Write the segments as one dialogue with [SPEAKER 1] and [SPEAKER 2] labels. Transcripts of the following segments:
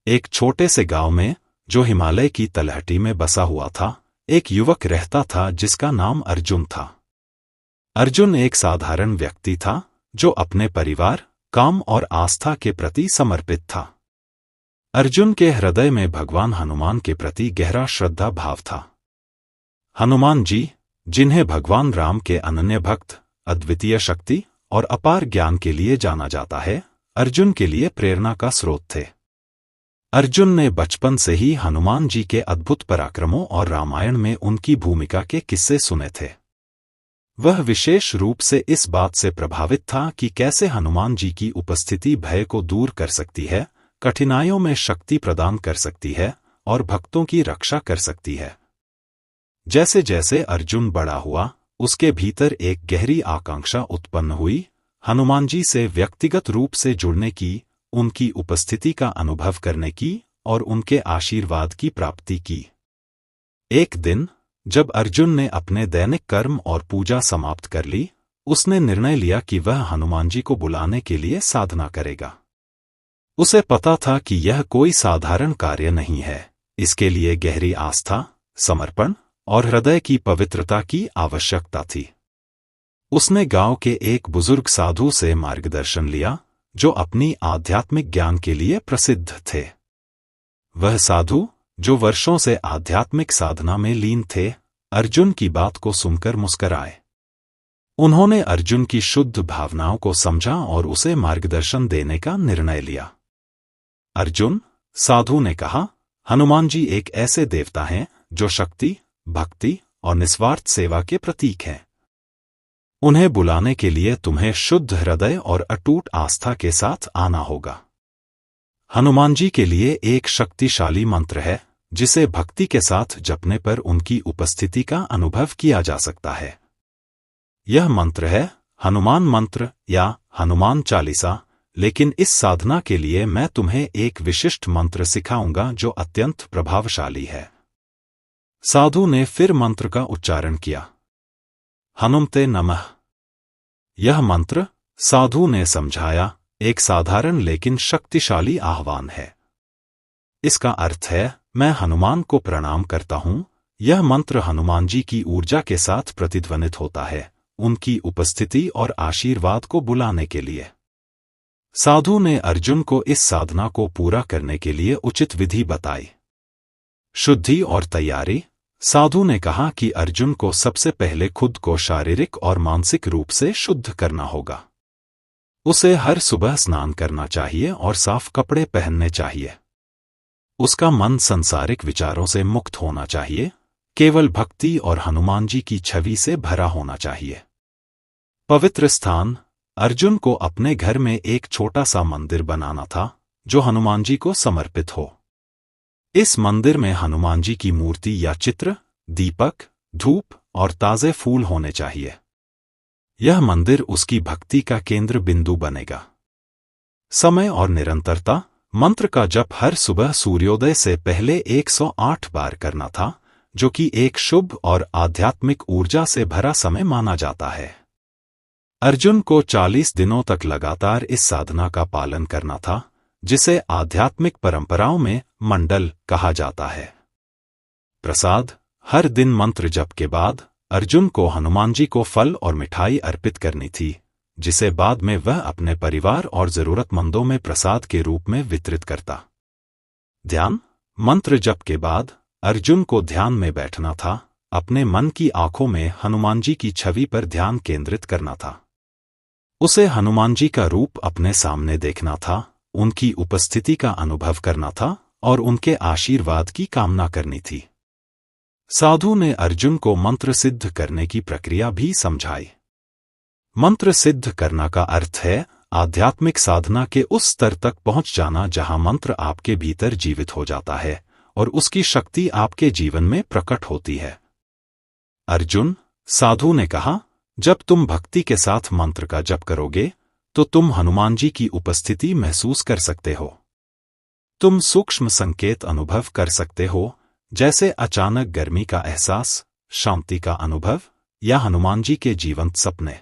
[SPEAKER 1] एक छोटे से गांव में, जो हिमालय की तलहटी में बसा हुआ था, एक युवक रहता था जिसका नाम अर्जुन था। अर्जुन एक साधारण व्यक्ति था जो अपने परिवार, काम और आस्था के प्रति समर्पित था। अर्जुन के हृदय में भगवान हनुमान के प्रति गहरा श्रद्धा भाव था। हनुमान जी, जिन्हें भगवान राम के अनन्य भक्त, अद्वितीय शक्ति और अपार ज्ञान के लिए जाना जाता है, अर्जुन के लिए प्रेरणा का स्रोत थे। अर्जुन ने बचपन से ही हनुमान जी के अद्भुत पराक्रमों और रामायण में उनकी भूमिका के किस्से सुने थे। वह विशेष रूप से इस बात से प्रभावित था कि कैसे हनुमान जी की उपस्थिति भय को दूर कर सकती है, कठिनाइयों में शक्ति प्रदान कर सकती है और भक्तों की रक्षा कर सकती है। जैसे जैसे अर्जुन बड़ा हुआ, उसके भीतर एक गहरी आकांक्षा उत्पन्न हुई, हनुमान जी से व्यक्तिगत रूप से जुड़ने की, उनकी उपस्थिति का अनुभव करने की और उनके आशीर्वाद की प्राप्ति की। एक दिन, जब अर्जुन ने अपने दैनिक कर्म और पूजा समाप्त कर ली, उसने निर्णय लिया कि वह हनुमान जी को बुलाने के लिए साधना करेगा। उसे पता था कि यह कोई साधारण कार्य नहीं है, इसके लिए गहरी आस्था, समर्पण और हृदय की पवित्रता की आवश्यकता थी। उसने गांव के एक बुजुर्ग साधु से मार्गदर्शन लिया, जो अपनी आध्यात्मिक ज्ञान के लिए प्रसिद्ध थे। वह साधु, जो वर्षों से आध्यात्मिक साधना में लीन थे, अर्जुन की बात को सुनकर मुस्कराए। उन्होंने अर्जुन की शुद्ध भावनाओं को समझा और उसे मार्गदर्शन देने का निर्णय लिया। अर्जुन, साधु ने कहा, हनुमान जी एक ऐसे देवता हैं जो शक्ति, भक्ति और निस्वार्थ सेवा के प्रतीक हैं। उन्हें बुलाने के लिए तुम्हें शुद्ध हृदय और अटूट आस्था के साथ आना होगा। हनुमान जी के लिए एक शक्तिशाली मंत्र है, जिसे भक्ति के साथ जपने पर उनकी उपस्थिति का अनुभव किया जा सकता है। यह मंत्र है हनुमान मंत्र या हनुमान चालीसा, लेकिन इस साधना के लिए मैं तुम्हें एक विशिष्ट मंत्र सिखाऊंगा जो अत्यंत प्रभावशाली है। साधु ने फिर मंत्र का उच्चारण किया। हनुमते नमः। यह मंत्र, साधु ने समझाया, एक साधारण लेकिन शक्तिशाली आह्वान है। इसका अर्थ है, मैं हनुमान को प्रणाम करता हूं। यह मंत्र हनुमान जी की ऊर्जा के साथ प्रतिध्वनित होता है, उनकी उपस्थिति और आशीर्वाद को बुलाने के लिए। साधु ने अर्जुन को इस साधना को पूरा करने के लिए उचित विधि बताई। शुद्धि और तैयारी। साधु ने कहा कि अर्जुन को सबसे पहले खुद को शारीरिक और मानसिक रूप से शुद्ध करना होगा। उसे हर सुबह स्नान करना चाहिए और साफ कपड़े पहनने चाहिए। उसका मन सांसारिक विचारों से मुक्त होना चाहिए, केवल भक्ति और हनुमान जी की छवि से भरा होना चाहिए। पवित्र स्थान। अर्जुन को अपने घर में एक छोटा सा मंदिर बनाना था, जो हनुमान जी को समर्पित हो। इस मंदिर में हनुमान जी की मूर्ति या चित्र, दीपक, धूप और ताजे फूल होने चाहिए। यह मंदिर उसकी भक्ति का केंद्र बिंदु बनेगा। समय और निरंतरता। मंत्र का जप हर सुबह सूर्योदय से पहले 108 बार करना था, जो कि एक शुभ और आध्यात्मिक ऊर्जा से भरा समय माना जाता है। अर्जुन को 40 दिनों तक लगातार इस साधना का पालन करना था, जिसे आध्यात्मिक परंपराओं में मंडल कहा जाता है। प्रसाद। हर दिन मंत्र जप के बाद अर्जुन को हनुमान जी को फल और मिठाई अर्पित करनी थी, जिसे बाद में वह अपने परिवार और जरूरतमंदों में प्रसाद के रूप में वितरित करता। ध्यान। मंत्र जप के बाद अर्जुन को ध्यान में बैठना था, अपने मन की आंखों में हनुमान जी की छवि पर ध्यान केंद्रित करना था। उसे हनुमान जी का रूप अपने सामने देखना था, उनकी उपस्थिति का अनुभव करना था और उनके आशीर्वाद की कामना करनी थी। साधु ने अर्जुन को मंत्र सिद्ध करने की प्रक्रिया भी समझाई। मंत्र सिद्ध करना का अर्थ है आध्यात्मिक साधना के उस स्तर तक पहुंच जाना जहां मंत्र आपके भीतर जीवित हो जाता है और उसकी शक्ति आपके जीवन में प्रकट होती है। अर्जुन, साधु ने कहा, जब तुम भक्ति के साथ मंत्र का जप करोगे, तो तुम हनुमान जी की उपस्थिति महसूस कर सकते हो। तुम सूक्ष्म संकेत अनुभव कर सकते हो, जैसे अचानक गर्मी का एहसास, शांति का अनुभव या हनुमान जी के जीवंत सपने।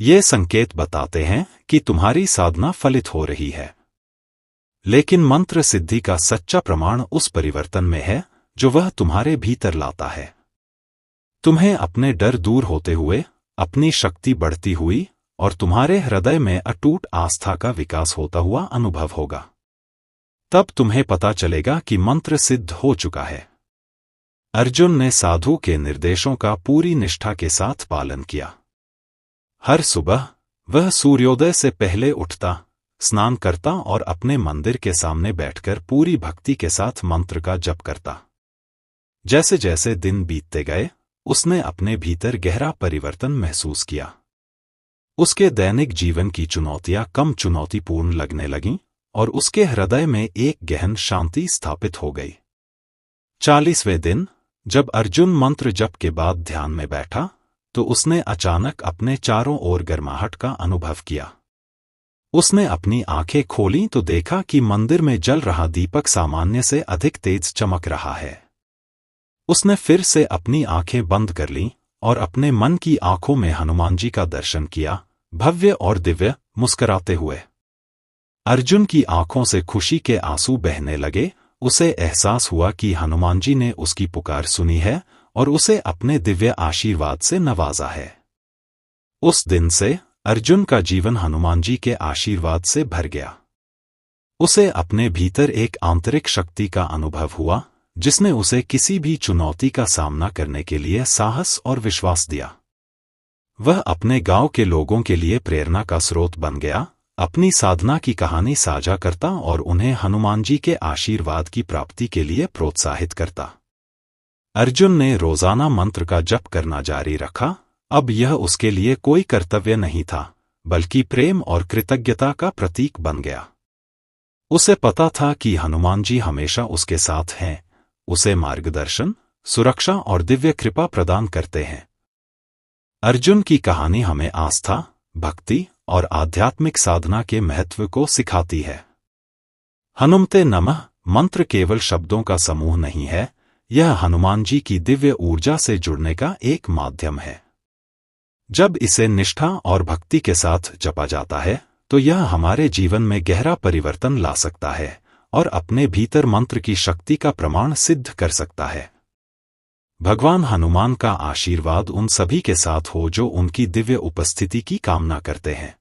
[SPEAKER 1] ये संकेत बताते हैं कि तुम्हारी साधना फलित हो रही है। लेकिन मंत्र सिद्धि का सच्चा प्रमाण उस परिवर्तन में है जो वह तुम्हारे भीतर लाता है। तुम्हें अपने डर दूर होते हुए, अपनी शक्ति बढ़ती हुई और तुम्हारे हृदय में अटूट आस्था का विकास होता हुआ अनुभव होगा। तब तुम्हें पता चलेगा कि मंत्र सिद्ध हो चुका है। अर्जुन ने साधु के निर्देशों का पूरी निष्ठा के साथ पालन किया। हर सुबह वह सूर्योदय से पहले उठता, स्नान करता और अपने मंदिर के सामने बैठकर पूरी भक्ति के साथ मंत्र का जप करता। जैसे जैसे दिन बीतते गए, उसने अपने भीतर गहरा परिवर्तन महसूस किया। उसके दैनिक जीवन की चुनौतियां कम चुनौतीपूर्ण लगने लगीं और उसके हृदय में एक गहन शांति स्थापित हो गई। 40वें दिन, जब अर्जुन मंत्र जप के बाद ध्यान में बैठा, तो उसने अचानक अपने चारों ओर गर्माहट का अनुभव किया। उसने अपनी आंखें खोलीं तो देखा कि मंदिर में जल रहा दीपक सामान्य से अधिक तेज चमक रहा है। उसने फिर से अपनी आंखें बंद कर लीं और अपने मन की आंखों में हनुमान जी का दर्शन किया, भव्य और दिव्य, मुस्कुराते हुए। अर्जुन की आंखों से खुशी के आंसू बहने लगे। उसे एहसास हुआ कि हनुमान जी ने उसकी पुकार सुनी है और उसे अपने दिव्य आशीर्वाद से नवाजा है। उस दिन से अर्जुन का जीवन हनुमान जी के आशीर्वाद से भर गया। उसे अपने भीतर एक आंतरिक शक्ति का अनुभव हुआ, जिसने उसे किसी भी चुनौती का सामना करने के लिए साहस और विश्वास दिया। वह अपने गांव के लोगों के लिए प्रेरणा का स्रोत बन गया, अपनी साधना की कहानी साझा करता और उन्हें हनुमान जी के आशीर्वाद की प्राप्ति के लिए प्रोत्साहित करता। अर्जुन ने रोजाना मंत्र का जप करना जारी रखा। अब यह उसके लिए कोई कर्तव्य नहीं था, बल्कि प्रेम और कृतज्ञता का प्रतीक बन गया। उसे पता था कि हनुमान जी हमेशा उसके साथ हैं, उसे मार्गदर्शन, सुरक्षा और दिव्य कृपा प्रदान करते हैं। अर्जुन की कहानी हमें आस्था, भक्ति और आध्यात्मिक साधना के महत्व को सिखाती है। हनुमते नमः मंत्र केवल शब्दों का समूह नहीं है, यह हनुमान जी की दिव्य ऊर्जा से जुड़ने का एक माध्यम है। जब इसे निष्ठा और भक्ति के साथ जपा जाता है, तो यह हमारे जीवन में गहरा परिवर्तन ला सकता है और अपने भीतर मंत्र की शक्ति का प्रमाण सिद्ध कर सकता है। भगवान हनुमान का आशीर्वाद उन सभी के साथ हो जो उनकी दिव्य उपस्थिति की कामना करते हैं।